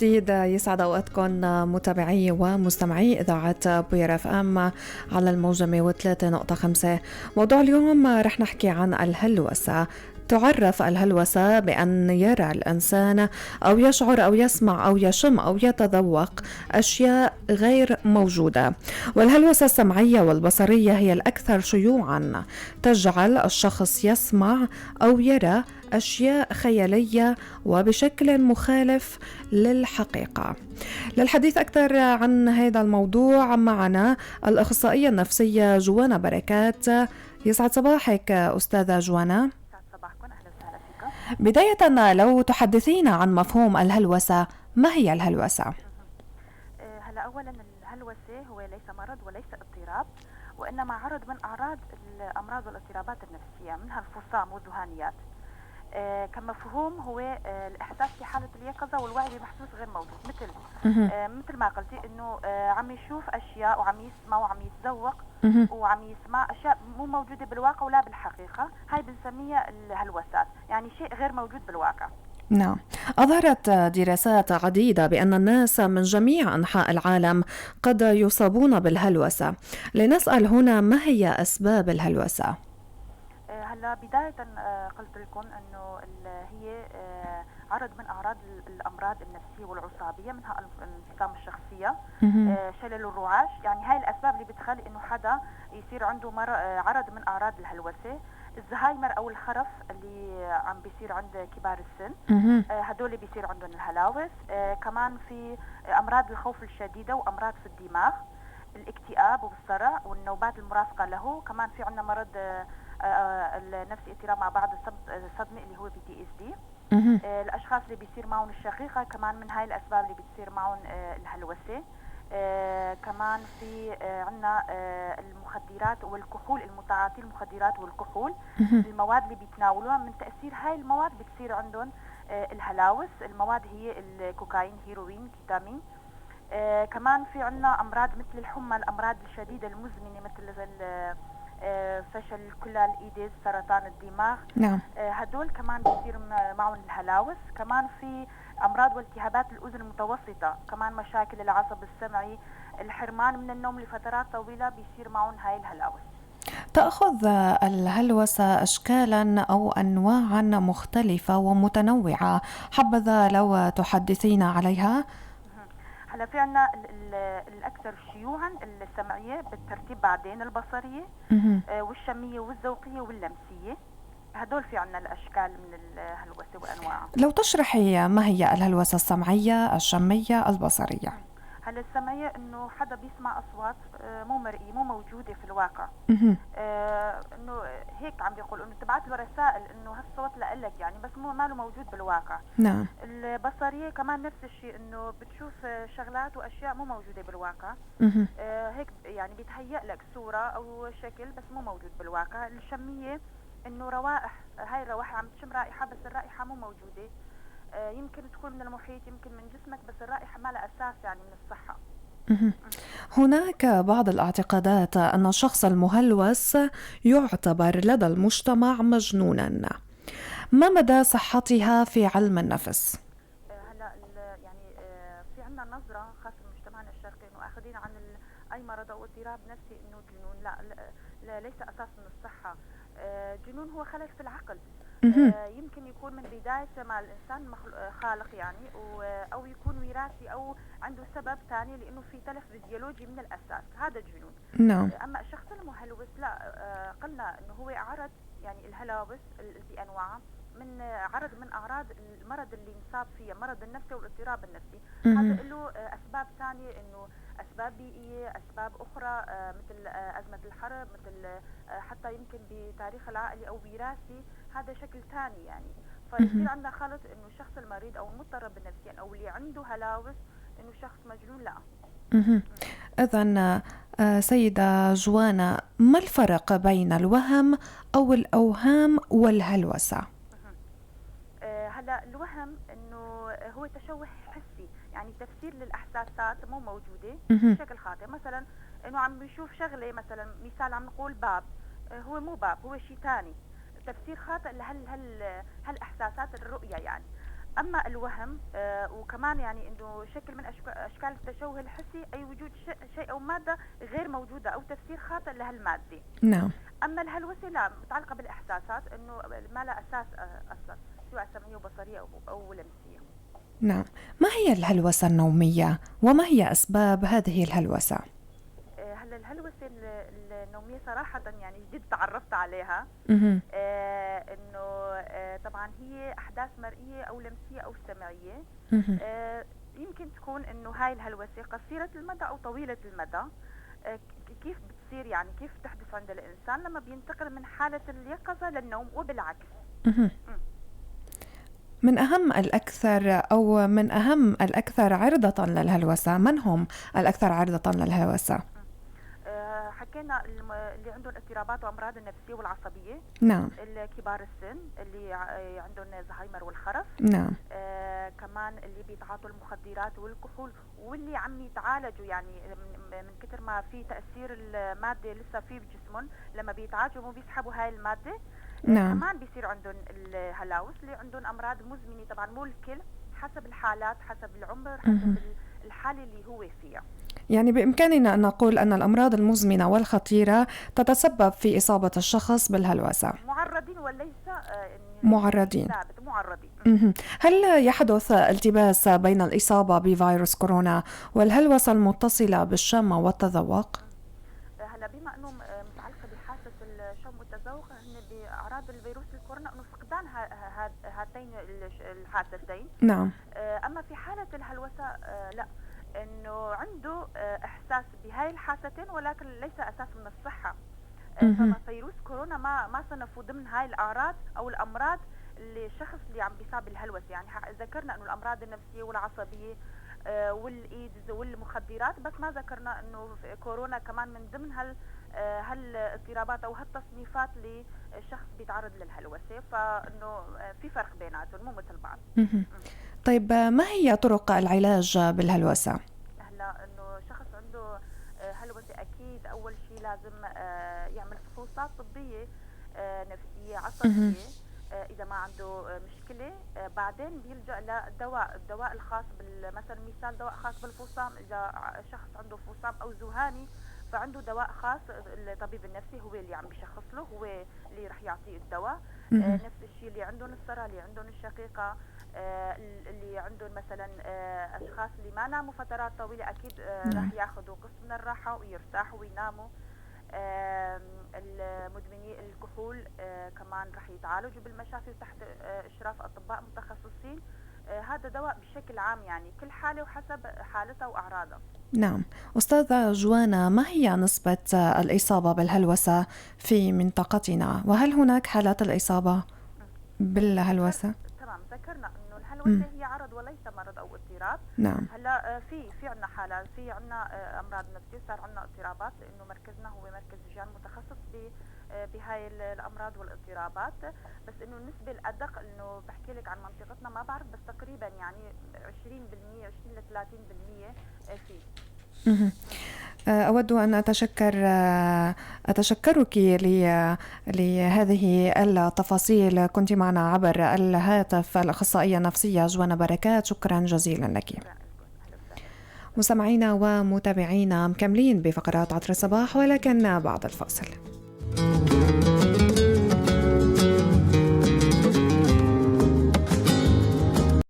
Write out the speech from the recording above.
جديد يسعد أوقاتكم متابعي ومستمعي إذاعة بوير اف ام على الموجة 103.5. موضوع اليوم رح نحكي عن الهلوسة. تعرف الهلوسة بأن يرى الإنسان أو يشعر أو يسمع أو يشم أو يتذوق أشياء غير موجودة، والهلوسة السمعية والبصرية هي الأكثر شيوعا، تجعل الشخص يسمع أو يرى أشياء خيالية وبشكل مخالف للحقيقة. للحديث أكثر عن هذا الموضوع معنا الأخصائية النفسية جوانا بركات. يسعد صباحك أستاذة جوانا. صباحكم، أهلا وسهلا فيكم. بداية لو تحدثينا عن مفهوم الهلوسة، ما هي الهلوسة؟ هلا أولا الهلوسة هو ليس مرض وليس اضطراب، وإنما عرض من أعراض الأمراض والاضطرابات النفسية، منها الفصام والذهانيات. كمفهوم هو الإحساس في حالة اليقظة والوعي بمحسوس غير موجود، مثل ما قلتي إنه عم يشوف أشياء وعم يسمع وعم يتذوق وعم يسمع أشياء مو موجودة بالواقع ولا بالحقيقة. هاي بنسميها الهلوسات، يعني شيء غير موجود بالواقع. نعم، أظهرت دراسات عديدة بأن الناس من جميع أنحاء العالم قد يصابون بالهلوسة. لنسأل هنا، ما هي أسباب الهلوسة؟ هلا بداية قلت لكم انه هي عرض من اعراض الامراض النفسية والعصابية، منها انفصام الشخصية، شلل الرعاش. يعني هاي الاسباب اللي بتخلي انه حدا يصير عنده عرض من اعراض الهلوسة. الزهايمر او الخرف اللي عم بيصير عند كبار السن، هدول بيصير عندهم الهلاوس. كمان في امراض الخوف الشديدة وامراض في الدماغ، الاكتئاب والصرع والنوبات المرافقة له. كمان في عندنا مرض النفسي اضطراب مع بعض الصدمة اللي هو PTSD. الاشخاص اللي بيصير معهم الشقيقة كمان من هاي الاسباب اللي بتصير معهم الهلوسة. كمان في عندنا المخدرات والكحول، المتعاطي المخدرات والكحول، المواد اللي بيتناولوها من تأثير هاي المواد بتصير عندهم الهلاوس. المواد هي الكوكايين، هيروين، كيتامين. كمان في عندنا امراض مثل الحمى، الامراض الشديدة المزمنة مثل فشل الكلى، الايدز، سرطان الدماغ. نعم. هدول كمان بيصير معهم الهلاوس. كمان في امراض والتهابات الاذن المتوسطه، كمان مشاكل العصب السمعي، الحرمان من النوم لفترات طويله بيصير معهم هاي الهلاوس. تأخذ الهلوسة أشكالا أو أنواعا مختلفة ومتنوعة، حبذا لو تحدثينا عليها. هلا في عنا الأكثر شيوعا السمعية، بالترتيب بعدين البصرية، والشمية والذوقية واللمسية. هدول في عنا الأشكال من الهلوسة وأنواعها. لو تشرحي ما هي الهلوسة السمعية، الشمية، البصرية؟ هلا السمعية انه حدا بيسمع اصوات مو مرئية، مو موجودة في الواقع. انه هيك عم بيقول انه تبعت له رسائل انه هالصوت لإلك يعني، بس مو ماله موجود بالواقع. نعم. البصرية كمان نفس الشيء، انه بتشوف شغلات واشياء مو موجودة بالواقع. هيك يعني بيتهيأ لك صورة او شكل بس مو موجود بالواقع. الشمية انه روائح، هاي الروائح عم تشم رائحة بس الرائحة مو موجودة. يمكن تكون من المحيط، يمكن من جسمك، بس الرائحة ما لها أساس يعني من الصحة. هناك بعض الاعتقادات أن الشخص المهلوس يعتبر لدى المجتمع مجنونا، ما مدى صحتها في علم النفس؟ هلا يعني في عندنا نظرة خاصة بمجتمعنا الشرقي انه اخذين عن اي مرض او اضطراب نفسي انه جنون. لا ليس اساس من الصحة. جنون هو خلل في العقل. يمكن يكون من بداية ما الإنسان خالق يعني، أو يكون وراثي أو عنده سبب ثاني، لأنه في تلف فيزيولوجي من الأساس، هذا جنون. نعم. أما الشخص المهلوس لا، قلنا أنه هو عرض، يعني الهلاوس بأنواعها، من عرض من أعراض المرض اللي نصاب فيه، مرض النفسي والاضطراب النفسي. هذا له أسباب ثانية، أنه أسباب بيئية، أسباب أخرى مثل أزمة الحرب، مثل حتى يمكن بتاريخ العائلي أو وراثي، هذا شكل ثاني يعني. فيصير عندنا خلط انه الشخص المريض او المضطرب نفسيا او اللي عنده هلاوس انه شخص مجنون، لا. إذن سيدة جوانا، ما الفرق بين الوهم أو الأوهام والهلوسة؟ هلا الوهم انه هو تشوه حسي، يعني تفسير للاحساسات مو موجوده بشكل خاطئ. مثلا انه عم بيشوف شغله، مثلا مثال عم نقول باب، هو مو باب، هو شيء ثاني، تفسير خاطئ هالاحساسات الرؤيه يعني. أما الوهم وكمان يعني إنه شكل من أشكال التشوه الحسي أي وجود شيء أو مادة غير موجودة أو تفسير خاطئ لهالمادة. نعم. أما الهلوسة لا، متعلقة بالإحساسات، إنه ما لها أساس أصلا، سواء سمعية وبصرية أو لمسية. نعم. ما هي الهلوسة النومية وما هي أسباب هذه الهلوسة؟ هلا الهلوسة النومية صراحة يعني جد تعرفت عليها. إنه طبعا هي أحداث مرئية أو لمسية أو سمعية. يمكن تكون إنه هاي الهلوسة قصيرة المدى أو طويلة المدى. كيف بتصير يعني كيف تحدث عند الإنسان لما بينتقل من حالة اليقظة للنوم وبالعكس. من أهم الأكثر عرضة للهلوسة، من هم الأكثر عرضة للهلوسة؟ حكينا اللي عندهم اضطرابات وأمراض النفسية والعصبية. نعم. الكبار السن اللي عندهم زهايمر والخرف. نعم. كمان اللي بيتعاطوا المخدرات والكحول واللي عم يتعالجوا يعني من كتر ما في تأثير المادة لسه في بجسمهم، لما بيتعالجوا مو بيسحبوا هاي المادة. نعم. كمان بيصير عندهم الهلاوس اللي عندهم أمراض مزمنة، طبعا مو الكل، حسب الحالات، حسب العمر، حسب الحالة اللي هو فيها. يعني بإمكاننا أن نقول أن الأمراض المزمنة والخطيرة تتسبب في إصابة الشخص بالهلوسة. معرضين وليس معرضين. معرضين. هل يحدث التباس بين الإصابة بفيروس كورونا والهلوسة المتصلة بالشم والتذوق؟ هلا بما أنه متعلقة بحاسة الشم والتذوق، هن بأعراض الفيروس الكورونا أنه فقدان هاتين الحاستين. نعم. أما في حالة الهلوسة لا، انه عنده احساس بهاي الحاستين ولكن ليس اساس من الصحه. ففيروس كورونا ما صنفوا ضمن هاي الاعراض او الامراض اللي الشخص اللي عم بيصاب بالهلوسه. يعني ذكرنا انه الامراض النفسيه والعصبيه والايدز والمخدرات، بس ما ذكرنا انه كورونا كمان من ضمن هالاضطرابات او هالتصنيفات للشخص بيتعرض للهلوسه. فانه في فرق بيناتهم، مو مثل بعض. طيب ما هي طرق العلاج بالهلوسة؟ هلا انه شخص عنده هلوسة اكيد اول شيء لازم يعمل فحوصات طبية نفسية عصبية. اذا ما عنده مشكلة بعدين بيلجأ للدواء، الدواء الخاص مثلا مثال دواء خاص بالفصام. اذا شخص عنده فصام او ذهاني فعنده دواء خاص، الطبيب النفسي هو اللي عم بيشخص له، هو اللي رح يعطيه الدواء. نفس الشيء اللي عندهم الصرع، اللي عندهم الشقيقة، اللي عندهم مثلا اشخاص اللي ما ناموا فترات طويله اكيد راح ياخذوا قسط من الراحه ويرتاحوا ويناموا. المدمني الكحول كمان راح يتعالجوا بالمشافي تحت اشراف اطباء متخصصين. هذا دواء بشكل عام، يعني كل حاله وحسب حالتها واعراضها. نعم. أستاذة جوانا، ما هي نسبة الإصابة بالهلوسة في منطقتنا، وهل هناك حالات الإصابة بالهلوسة؟ تمام، ذكرنا انه الهلوسه هي عرض وليس مرض او اضطراب. نعم. هلا في عندنا حالات، في عندنا امراض نفسيه، صار عندنا اضطرابات، لانه مركزنا هو مركز جان متخصص بهاي الامراض والاضطرابات. بس انه النسبه الادق انه بحكي لك عن منطقتنا ما بعرف، بس تقريبا يعني 20% 20 ل 30% في. أود أن أتشكرك لهذه التفاصيل. كنت معنا عبر الهاتف الأخصائية النفسية جوانا بركات، شكرا جزيلا لك. مستمعينا ومتابعينا، مكملين بفقرات عطر الصباح ولكن بعد الفاصل.